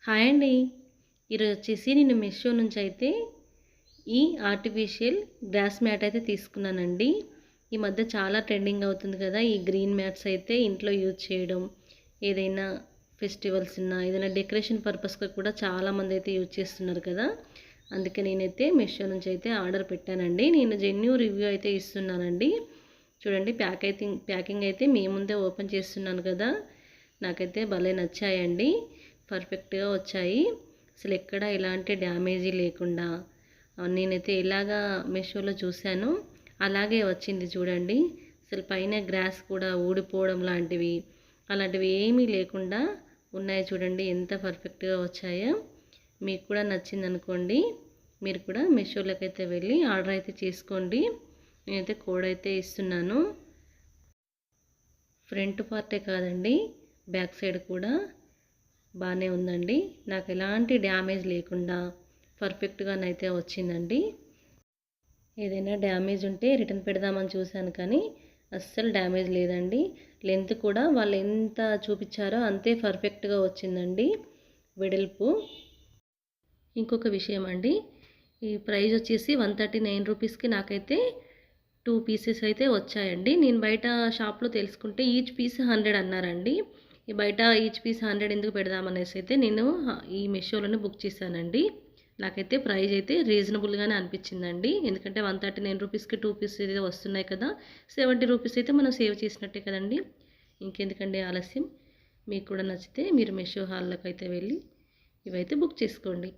Hi అండి. ఈరోజు వచ్చేసి నేను మీషో నుంచి అయితే ఈ ఆర్టిఫిషియల్ గ్రాస్ మ్యాట్ అయితే తీసుకున్నానండి. ఈ మధ్య చాలా ట్రెండింగ్ అవుతుంది కదా ఈ గ్రీన్ మ్యాట్స్ అయితే ఇంట్లో యూజ్ చేయడం. ఏదైనా ఫెస్టివల్స్ ఉన్నా ఏదైనా డెకరేషన్ పర్పస్గా కూడా చాలామంది అయితే యూజ్ చేస్తున్నారు కదా. అందుకే నేనైతే మీషో నుంచి అయితే ఆర్డర్ పెట్టానండి. నేను జెన్యూన్ రివ్యూ అయితే ఇస్తున్నానండి. చూడండి ప్యాకింగ్ అయితే మీ ముందే ఓపెన్ చేస్తున్నాను కదా. నాకైతే భలే నచ్చాయండి. పర్ఫెక్ట్గా వచ్చాయి. అసలు ఎక్కడ ఎలాంటి డ్యామేజీ లేకుండా నేనైతే ఎలాగా మీషోలో చూశానో అలాగే వచ్చింది చూడండి. అసలు పైన గ్రాస్ కూడా ఊడిపోవడం అలాంటివి ఏమీ లేకుండా ఉన్నాయి చూడండి. ఎంత పర్ఫెక్ట్గా వచ్చాయో. మీకు కూడా నచ్చింది అనుకోండి, మీరు కూడా మీషోలోకి అయితే వెళ్ళి ఆర్డర్ అయితే చేసుకోండి. నేనైతే కోడ్ అయితే ఇస్తున్నాను. ఫ్రంట్ పార్టే కాదండి, బ్యాక్ సైడ్ కూడా బాగానే ఉందండి. నాకు ఎలాంటి డ్యామేజ్ లేకుండా పర్ఫెక్ట్గానైతే వచ్చిందండి. ఏదైనా డ్యామేజ్ ఉంటే రిటర్న్ పెడదామని చూశాను కానీ అస్సలు డ్యామేజ్ లేదండి. లెంత్ కూడా వాళ్ళు ఎంత చూపించారో అంతే పర్ఫెక్ట్గా వచ్చిందండి వెడల్పు. ఇంకొక విషయం అండి, ఈ ప్రైస్ వచ్చేసి 139 రూపీస్కి నాకైతే 2 పీసెస్ అయితే వచ్చాయండి. నేను బయట షాప్లో తెలుసుకుంటే ఈచ్ పీస్ 100 అన్నారండి. ఈ బయట ఈచ్ పీస్ 100 ఎందుకు పెడదామనేసి అయితే నేను ఈ మీషోలోనే బుక్ చేశానండి. నాకైతే ప్రైస్ అయితే రీజనబుల్గానే అనిపించిందండి. ఎందుకంటే 139 రూపీస్కి 2 పీసెస్ అయితే వస్తున్నాయి కదా. 70 రూపీస్ అయితే మనం సేవ్ చేసినట్టే కదండి. ఇంకెందుకండి ఆలస్యం. మీకు కూడా నచ్చితే మీరు మీషో హాల్లోకి అయితే వెళ్ళి ఇవైతే బుక్ చేసుకోండి.